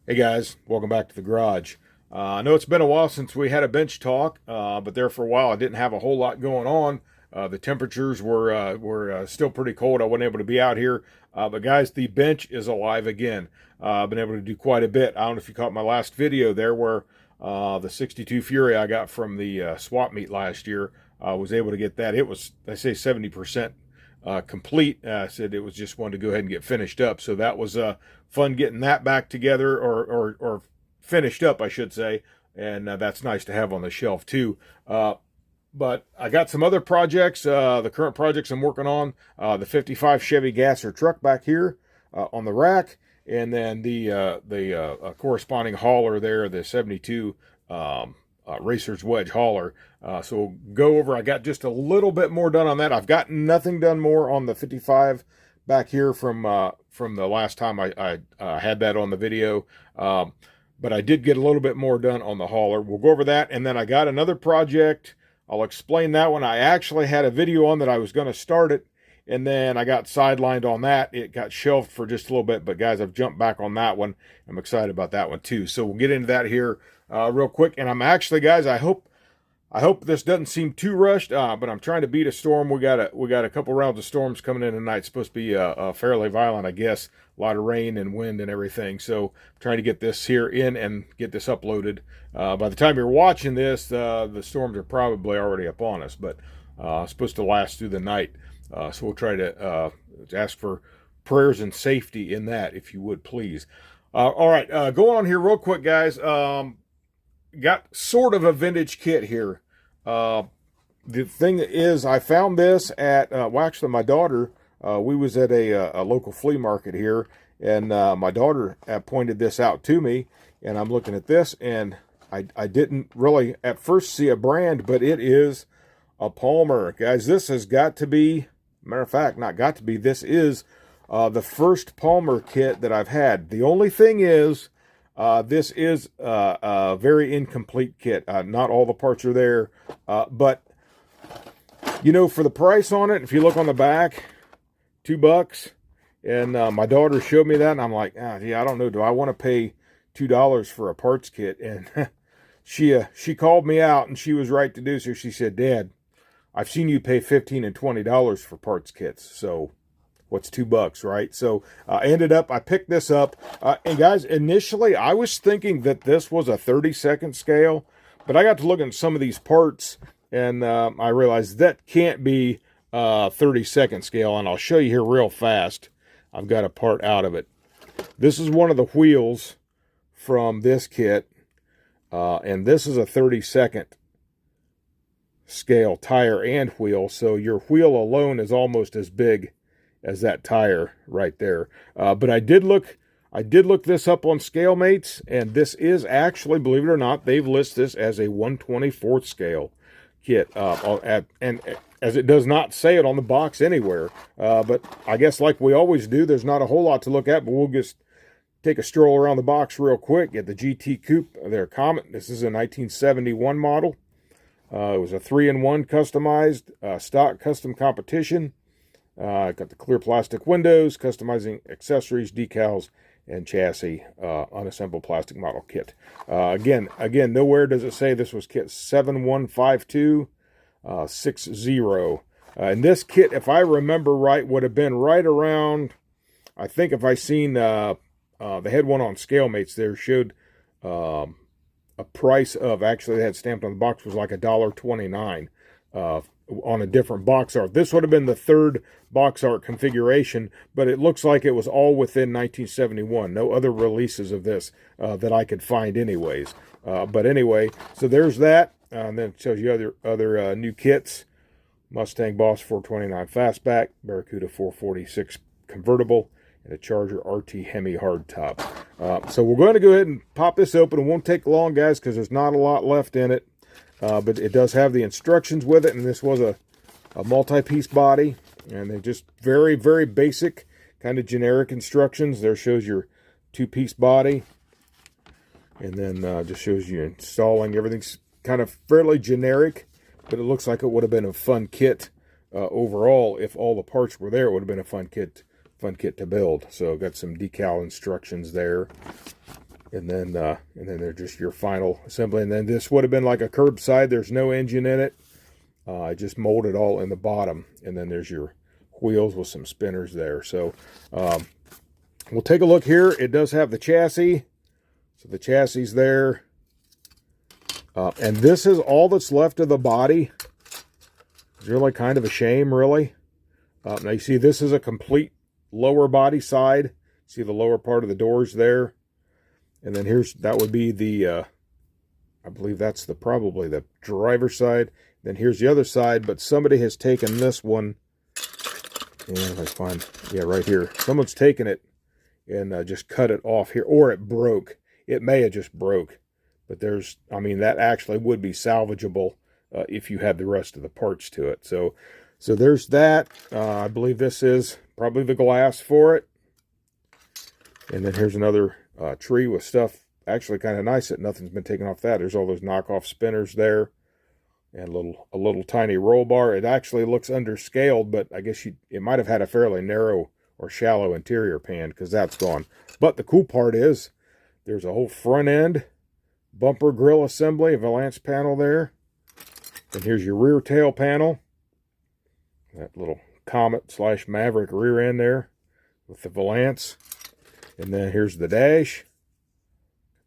Hey guys, welcome back to the garage. I know it's been a while since we had a bench talk, but there for a while I didn't have a whole lot going on. The temperatures were still pretty cold. I wasn't able to be out here, but guys, the bench is alive again. I've been able to do quite a bit. I don't know if you caught my last video there where the 62 Fury I got from the swap meet last year. I was able to get that. It was, I say, 70% complete. I said it was just one to go ahead and get finished up. So that was fun getting that back together or finished up, I should say. And that's nice to have on the shelf too. But I got some other projects, the current projects I'm working on, the 55 Chevy Gasser truck back here on the rack, and then the corresponding hauler there, the 72 Racer's Wedge hauler. So we'll go over, I got just a little bit more done on that. I've got nothing done more on the 55 back here from the last time I had that on the video. But I did get a little bit more done on the hauler. We'll go over that. And then I got another project. I'll explain that one. I actually had a video on that I was going to start it, and then I got sidelined on that. It got shelved for just a little bit, but guys, I've jumped back on that one. I'm excited about that one too. So we'll get into that here real quick. And I'm actually, guys, I hope this doesn't seem too rushed, but I'm trying to beat a storm. We got a couple rounds of storms coming in tonight. It's supposed to be fairly violent, I guess. A lot of rain and wind and everything. So I'm trying to get this here in and get this uploaded. By the time you're watching this, the storms are probably already upon us, but it's supposed to last through the night. So we'll try to ask for prayers and safety in that, if you would, please. All right, going on here real quick, guys. Got sort of a vintage kit here. The thing is, I found this at, well, actually, my daughter, we was at a local flea market here, and my daughter pointed this out to me, and I'm looking at this, and I didn't really at first see a brand, but it is a Palmer. Guys, this has got to be, matter of fact, not got to be, this is the first Palmer kit that I've had. The only thing is, this is a very incomplete kit. Not all the parts are there, but you know, for the price on it, if you look on the back, $2. And my daughter showed me that, and I'm like, yeah, I don't know. Do I want to pay $2 for a parts kit? And she called me out, and she was right to do so. She said, Dad, I've seen you pay $15 and $20 for parts kits. So what's $2, right? So I picked this up. And guys, initially I was thinking that this was a 32nd scale, but I got to look at some of these parts, and I realized that can't be 32nd scale, and I'll show you here real fast. I've got a part out of it. This is one of the wheels from this kit, and this is a 32nd scale tire and wheel, so your wheel alone is almost as big as that tire right there. But I did look this up on ScaleMates, and this is actually, believe it or not, they've listed this as a 1/24th scale kit, and as it does not say it on the box anywhere. But I guess like we always do, there's not a whole lot to look at, but we'll just take a stroll around the box real quick. Get the GT Coupe, their Comet. This is a 1971 model. It was a 3-in-1 customized, stock custom competition. Got the clear plastic windows, customizing accessories, decals, and chassis, unassembled plastic model kit. Again, nowhere does it say this was kit 715260. And this kit, if I remember right, would have been right around, I think if I seen, they had one on ScaleMates there, showed a price of, actually they had stamped on the box, was like $1.29 on a different box art. This would have been the third box art configuration, but it looks like it was all within 1971. No other releases of this that I could find anyways. But anyway, so there's that. And then it shows you other new kits. Mustang Boss 429 Fastback, Barracuda 446 convertible, and a Charger RT Hemi hardtop. So we're going to go ahead and pop this open. It won't take long, guys, because there's not a lot left in it. But it does have the instructions with it, and this was a multi-piece body, and they're just very, very basic, kind of generic instructions. There shows your 2-piece body, and then just shows you installing. Everything's kind of fairly generic, but it looks like it would have been a fun kit overall. If all the parts were there, it would have been a fun kit to build. So got some decal instructions there. And then they're just your final assembly. And then this would have been like a curbside. There's no engine in it. I just molded all in the bottom. And then there's your wheels with some spinners there. So we'll take a look here. It does have the chassis. So the chassis is there. And this is all that's left of the body. It's really kind of a shame, really. Now you see this is a complete lower body side. See the lower part of the doors there. And then that would be the, I believe that's probably the driver's side. Then here's the other side, but somebody has taken this one. And if I find, yeah, right here. Someone's taken it and just cut it off here, or it broke. It may have just broke. But that actually would be salvageable if you had the rest of the parts to it. So there's that. I believe this is probably the glass for it. And then here's another tree with stuff actually kind of nice that nothing's been taken off that. There's all those knockoff spinners there. And a little tiny roll bar. It actually looks underscaled, but I guess it might have had a fairly narrow or shallow interior pan because that's gone. But the cool part is there's a whole front end bumper grill assembly, a valance panel there. And here's your rear tail panel. That little Comet / Maverick rear end there with the valance. And then here's the dash.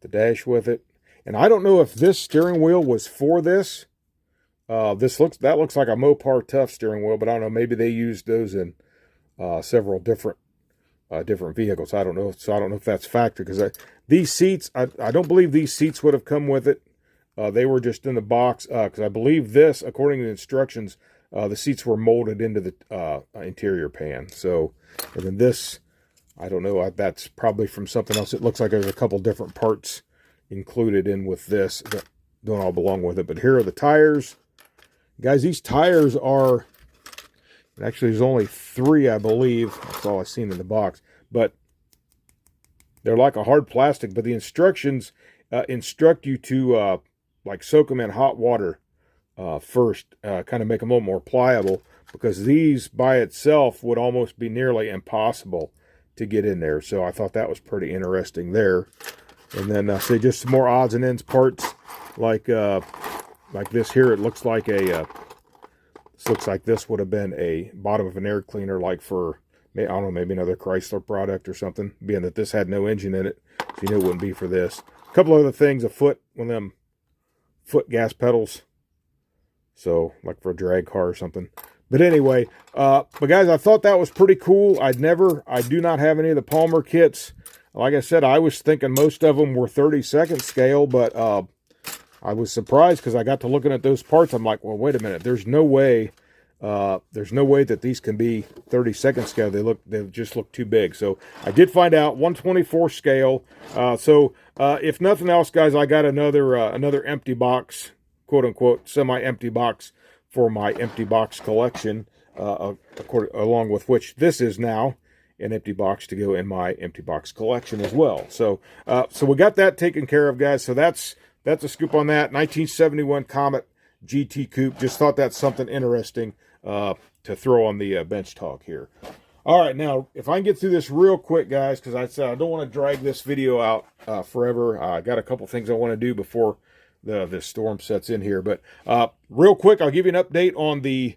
The dash with it. And I don't know if this steering wheel was for this. That looks like a Mopar Tough steering wheel, but I don't know. Maybe they used those in several different vehicles. I don't know. So I don't know if that's factored because these seats, I don't believe these seats would have come with it. They were just in the box because I believe this, according to the instructions, the seats were molded into the interior pan. So, and then this, I don't know. That's probably from something else. It looks like there's a couple different parts included in with this that don't all belong with it. But here are the tires. Guys, these tires are, actually there's only 3, I believe. That's all I've seen in the box. But they're like a hard plastic, but the instructions instruct you to like soak them in hot water first, kind of make them a little more pliable, because these by itself would almost be nearly impossible to get in there. So I thought that was pretty interesting there. And then say just some more odds and ends parts like this here. It looks like this would have been a bottom of an air cleaner, like for, I don't know, maybe another Chrysler product or something, being that this had no engine in it, so you know it wouldn't be for this. A couple other things, one of them foot gas pedals, so like for a drag car or something. But anyway, but guys, I thought that was pretty cool. I do not have any of the Palmer kits. Like I said, I was thinking most of them were 32nd scale, but I was surprised because I got to looking at those parts. I'm like, well, wait a minute. There's no way that these can be 32nd scale. They just look too big. So I did find out 124 scale. So if nothing else, guys, I got another empty box, quote unquote, semi-empty box for my empty box collection, along with which this is now an empty box to go in my empty box collection as well. So we got that taken care of, guys. So that's a scoop on that. 1971 Comet GT Coupe. Just thought that's something interesting to throw on the bench talk here. All right, now, if I can get through this real quick, guys, because I said I don't want to drag this video out forever. I got a couple things I want to do before the storm sets in here. But real quick, I'll give you an update on the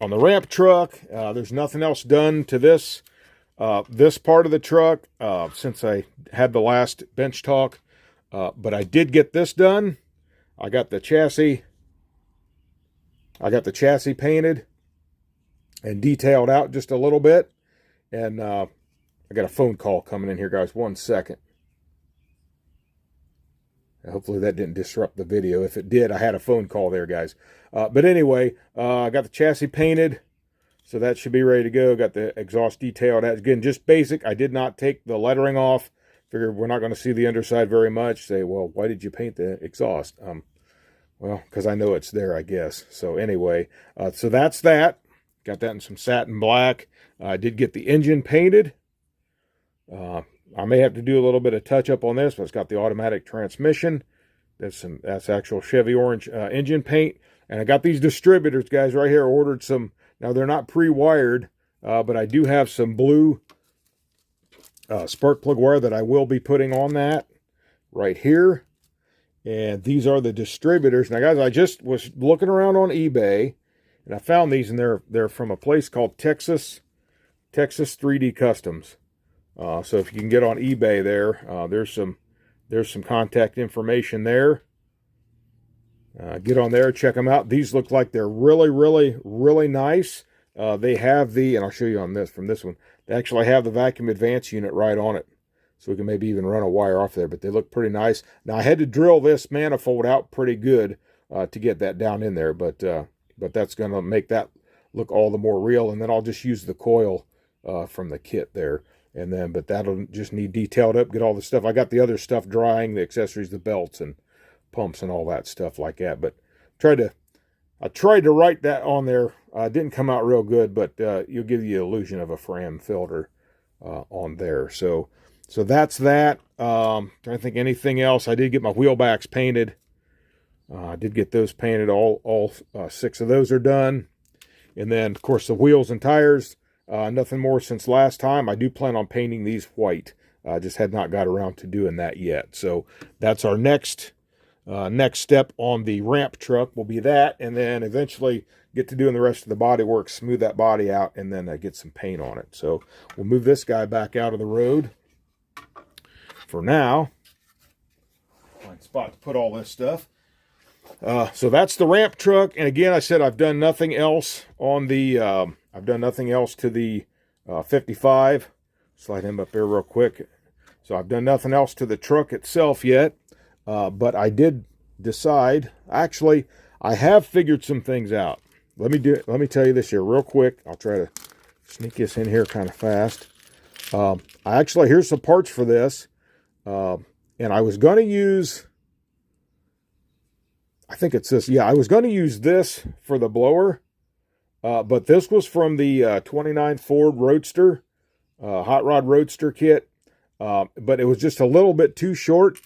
ramp truck. There's nothing else done to this part of the truck since I had the last bench talk. But I did get this done. I got the chassis painted and detailed out just a little bit. And I got a phone call coming in here, guys. 1 second. Hopefully that didn't disrupt the video. If it did, I had a phone call there, guys. But anyway, I got the chassis painted, so that should be ready to go. Got the exhaust detailed. Again, just basic. I did not take the lettering off. Figured we're not going to see the underside very much. Say, well, why did you paint the exhaust? Well, because I know it's there, I guess. So anyway, so that's that. Got that in some satin black. I did get the engine painted. I may have to do a little bit of touch up on this, but it's got the automatic transmission. That's actual Chevy orange engine paint. And I got these distributors, guys, right here. Ordered some. Now they're not pre-wired, but I do have some blue spark plug wire that I will be putting on that right here. And these are the distributors. Now, guys, I just was looking around on eBay, and I found these, and they're from a place called Texas 3D Customs. So if you can get on eBay there, there's some contact information there. Get on there, check them out. These look like they're really, really, really nice. They have and I'll show you on this from this one. They actually have the vacuum advance unit right on it. So we can maybe even run a wire off there, but they look pretty nice. Now, I had to drill this manifold out pretty good to get that down in there, but that's going to make that look all the more real. And then I'll just use the coil from the kit there. And then, but that'll just need detailed up, get all the stuff. I got the other stuff drying, the accessories, the belts and pumps and all that stuff like that. But I tried to write that on there. Didn't come out real good, but you'll give you the illusion of a Fram filter on there. So that's that. Trying to think anything else. I did get my wheel backs painted. I did get those painted. All 6 of those are done. And then, of course, the wheels and tires. Nothing more since last time. I do plan on painting these white. I just had not got around to doing that yet. So that's our next step on the ramp truck will be that. And then eventually get to doing the rest of the body work, smooth that body out, and then get some paint on it. So we'll move this guy back out of the road. For now, find a spot to put all this stuff. So that's the ramp truck. And again, I said I've done nothing else on the, I've done nothing else to the 55. Slide him up there real quick. So I've done nothing else to the truck itself yet. But I did decide, actually, I have figured some things out. Let me tell you this here real quick. I'll try to sneak this in here kind of fast. Here's some parts for this. And I was going to use, I think it's this. Yeah, I was going to use this for the blower. But this was from the 29 Ford Roadster, Hot Rod Roadster kit. But it was just a little bit too short.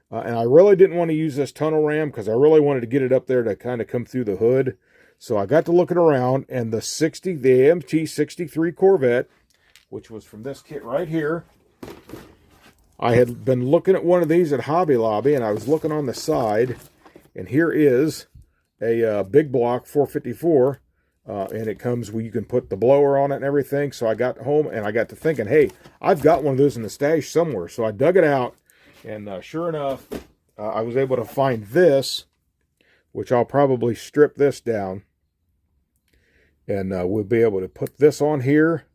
And I really didn't want to use this tunnel ram because I really wanted to get it up there to kind of come through the hood. So I got to looking around, and the AMT 63 Corvette, which was from this kit right here, I had been looking at one of these at Hobby Lobby, and I was looking on the side, and here is a big block 454, and it comes where you can put the blower on it and everything. So I got home, and I got to thinking, hey, I've got one of those in the stash somewhere. So I dug it out, and sure enough, I was able to find this, which I'll probably strip this down, and we'll be able to put this on here.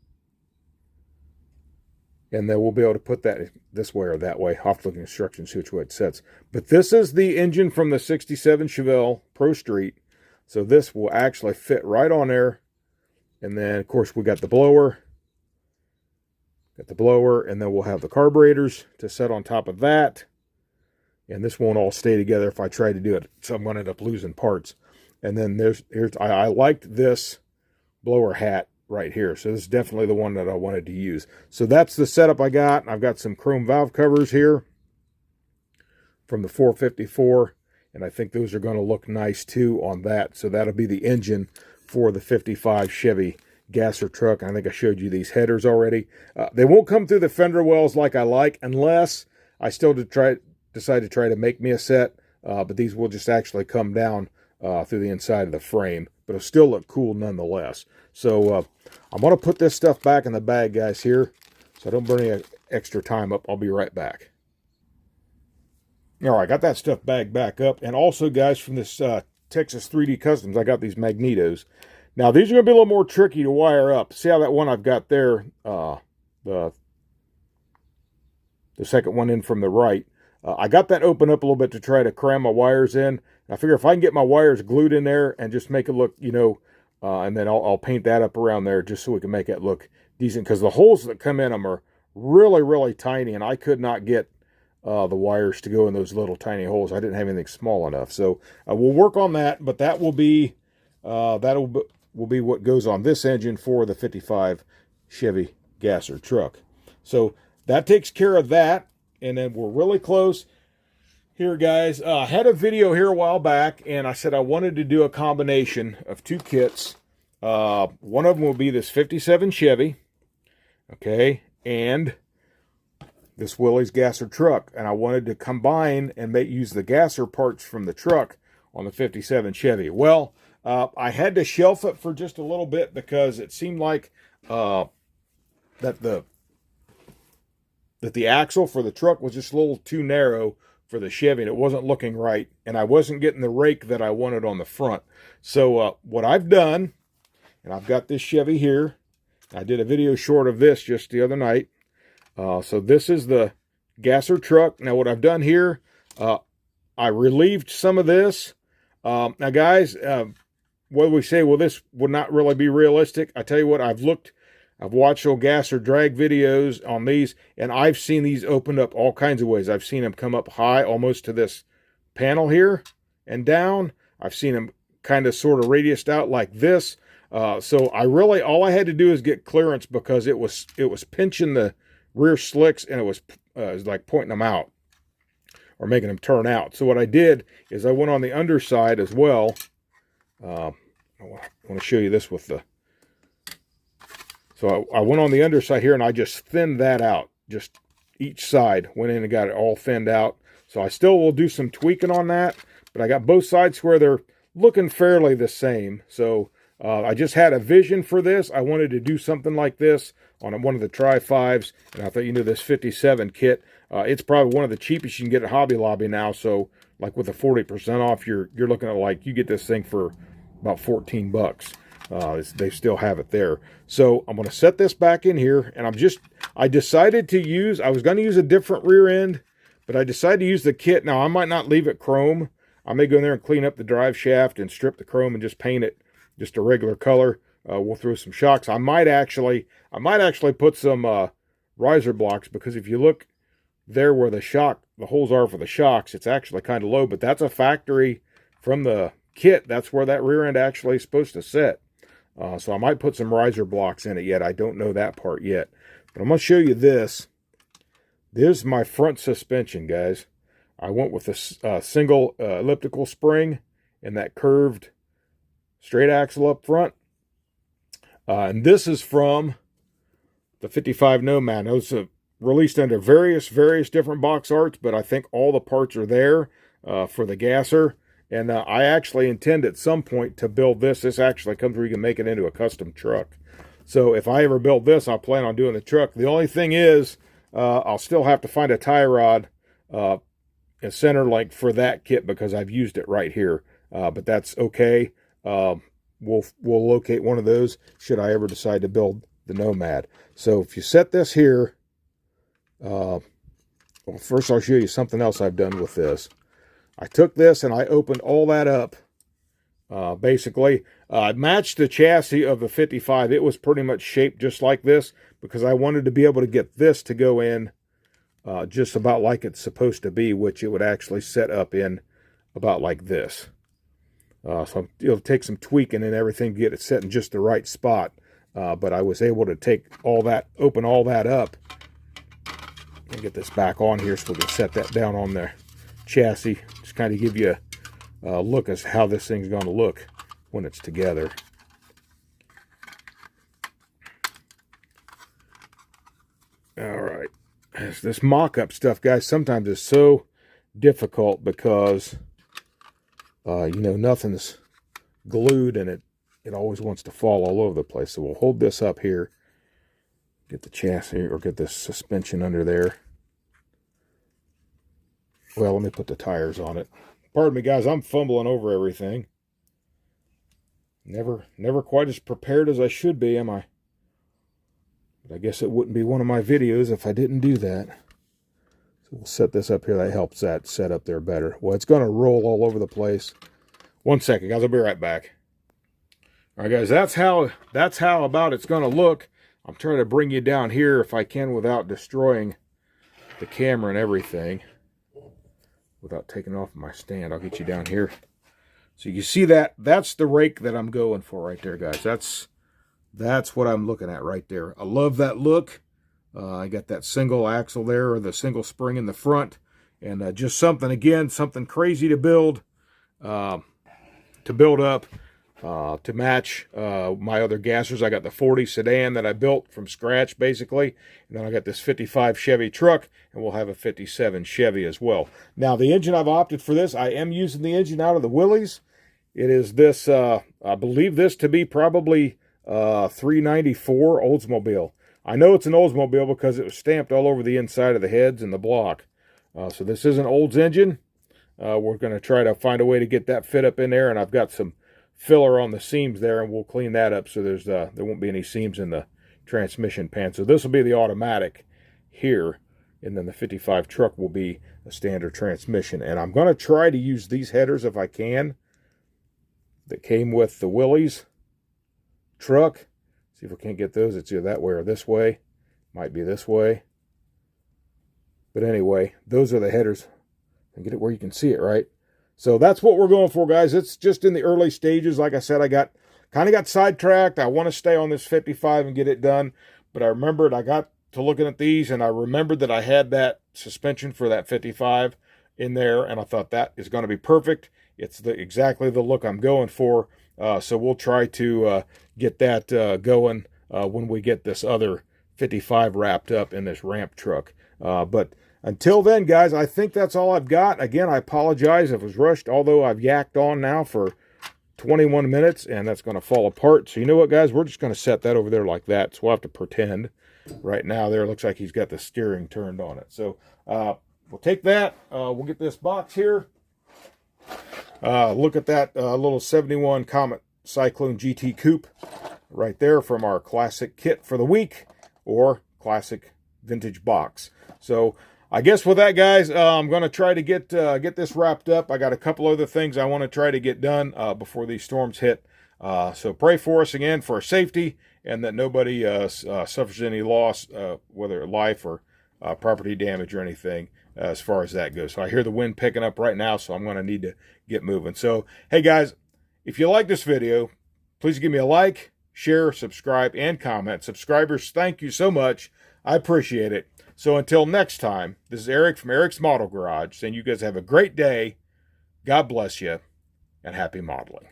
And then we'll be able to put that this way or that way. I'll have to look at instructions, see which way it sets. But this is the engine from the 67 Chevelle Pro Street. So this will actually fit right on there. And then, of course, we got the blower. And then we'll have the carburetors to set on top of that. And this won't all stay together if I try to do it. So I'm going to end up losing parts. And then I liked this blower hat right here. So this is definitely the one that I wanted to use. So that's the setup I got. I've got some chrome valve covers here from the 454, and I think those are going to look nice too on that. So that'll be the engine for the 55 Chevy gasser truck. I think I showed you these headers already. They won't come through the fender wells like I like, unless I still decide to try to make me a set. But these will just actually come down through the inside of the frame, but it'll still look cool nonetheless. So I'm going to put this stuff back in the bag, guys, here, so I don't burn any extra time up. I'll be right back. All right, got that stuff bagged back up. And also, guys, from this Texas 3D Customs, I got these magnetos. Now, these are going to be a little more tricky to wire up. See how that one I've got there, the second one in from the right. I got that open up a little bit to try to cram my wires in. I figure if I can get my wires glued in there and just make it look, and then I'll paint that up around there just so we can make it look decent. Because the holes that come in them are really, really tiny, and I could not get the wires to go in those little tiny holes. I didn't have anything small enough. So we'll work on that, but that will be what goes on this engine for the 55 Chevy gasser truck. So that takes care of that. And then we're really close here, guys. I had a video here a while back, and I said I wanted to do a combination of two kits. One of them will be this 57 Chevy, okay, and this Willys gasser truck, and I wanted to combine and use the gasser parts from the truck on the 57 Chevy. Well, I had to shelf it for just a little bit because it seemed like that the axle for the truck was just a little too narrow for the Chevy, and it wasn't looking right, and I wasn't getting the rake that I wanted on the front. So what I've done, and I've got this Chevy here. I did a video short of this just the other night. So this is the gasser truck. Now what I've done here, I relieved some of this. Now guys, what do we say? Well, this would not really be realistic. I tell you what, I've watched old gasser drag videos on these, and I've seen these opened up all kinds of ways. I've seen them come up high almost to this panel here and down. I've seen them kind of sort of radiused out like this. So all I had to do is get clearance because it was pinching the rear slicks, and it was like pointing them out or making them turn out. So what I did is I went on the underside as well. I want to show you this with the... So I went on the underside here, and I just thinned that out. Just each side went in and got it all thinned out. So I still will do some tweaking on that, but I got both sides where they're looking fairly the same. So I just had a vision for this. I wanted to do something like this on one of the Tri-5s, and I thought, this 57 kit, it's probably one of the cheapest you can get at Hobby Lobby now. So like with the 40% off, you're looking at like, you get this thing for about 14 bucks. They still have it there. So I'm going to set this back in here, and I decided to use, I was going to use a different rear end, but I decided to use the kit. Now I might not leave it chrome. I may go in there and clean up the drive shaft and strip the chrome and just paint it just a regular color. We'll throw some shocks. I might actually put some riser blocks, because if you look there where the holes are for the shocks, it's actually kind of low, but that's a factory from the kit. That's where that rear end actually is supposed to sit. So I might put some riser blocks in it yet. I don't know that part yet. But I'm going to show you this. This is my front suspension, guys. I went with a single elliptical spring and that curved straight axle up front. And this is from the 55 Nomad. Now, it's released under various different box arts, but I think all the parts are there for the gasser. And I actually intend at some point to build this. This actually comes where you can make it into a custom truck. So if I ever build this, I'll plan on doing the truck. The only thing is, I'll still have to find a tie rod and center link for that kit, because I've used it right here. But that's okay. We'll locate one of those should I ever decide to build the Nomad. So if you set this here, well, first I'll show you something else I've done with this. I took this and I opened all that up. Basically, I matched the chassis of the 55. It was pretty much shaped just like this, because I wanted to be able to get this to go in just about like it's supposed to be, which it would actually set up in about like this. So it'll take some tweaking and everything to get it set in just the right spot. But I was able to take all that, open all that up, and get this back on here so we can set that down on the chassis. Just kind of give you a look as how this thing's going to look when it's together. All right. This mock-up stuff, guys, sometimes is so difficult because nothing's glued, and it always wants to fall all over the place. So we'll hold this up here, get the chassis or get this suspension under there. Well, let me put the tires on it. Pardon me, guys, I'm fumbling over everything. Never quite as prepared as I should be, am I? But I guess it wouldn't be one of my videos if I didn't do that. So we'll set this up here. That helps that set up there better. Well, it's going to roll all over the place. 1 second, guys. I'll be right back. All right, guys. That's how about it's going to look. I'm trying to bring you down here if I can without destroying the camera and everything. Without taking off my stand, I'll get you down here. So you see that? That's the rake that I'm going for right there, guys. That's what I'm looking at right there. I love that look. I got that single axle there, or the single spring in the front, and just something crazy to build up. to match my other gassers. I got the 40 sedan that I built from scratch, basically. And then I got this 55 Chevy truck, and we'll have a 57 Chevy as well. Now, the engine I've opted for this, I am using the engine out of the Willys. It is this, I believe this to be probably 394 Oldsmobile. I know it's an Oldsmobile because it was stamped all over the inside of the heads and the block. So this is an Olds engine. We're going to try to find a way to get that fit up in there, and I've got some filler on the seams there, and we'll clean that up so there won't be any seams in the transmission pan. So this will be the automatic here, and then the 55 truck will be a standard transmission. And I'm going to try to use these headers if I can that came with the Willys truck. See if we can't get those. It's either that way or this way. Might be this way. But anyway, those are the headers. And get it where you can see it, right? So that's what we're going for, guys. It's just in the early stages. Like I said, I kind of got sidetracked. I want to stay on this 55 and get it done. But I remembered I got to looking at these, and I remembered that I had that suspension for that 55 in there, and I thought that is going to be perfect. It's exactly the look I'm going for. So we'll try to get that going when we get this other 55 wrapped up in this ramp truck. But until then, guys, I think that's all I've got. Again, I apologize if it was rushed, although I've yacked on now for 21 minutes, and that's going to fall apart. So you know what, guys? We're just going to set that over there like that. So we'll have to pretend. Right now there, it looks like he's got the steering turned on it. So we'll take that. We'll get this box here. Look at that little 71 Comet Cyclone GT Coupe right there from our classic kit for the week, or classic vintage box. So I guess with that, guys, I'm going to try to get this wrapped up. I got a couple other things I want to try to get done before these storms hit. So pray for us again for our safety, and that nobody suffers any loss, whether life or property damage or anything, as far as that goes. So I hear the wind picking up right now, so I'm going to need to get moving. So, hey, guys, if you like this video, please give me a like, share, subscribe, and comment. Subscribers, thank you so much. I appreciate it. So until next time, this is Eric from Eric's Model Garage, saying you guys have a great day. God bless you, and happy modeling.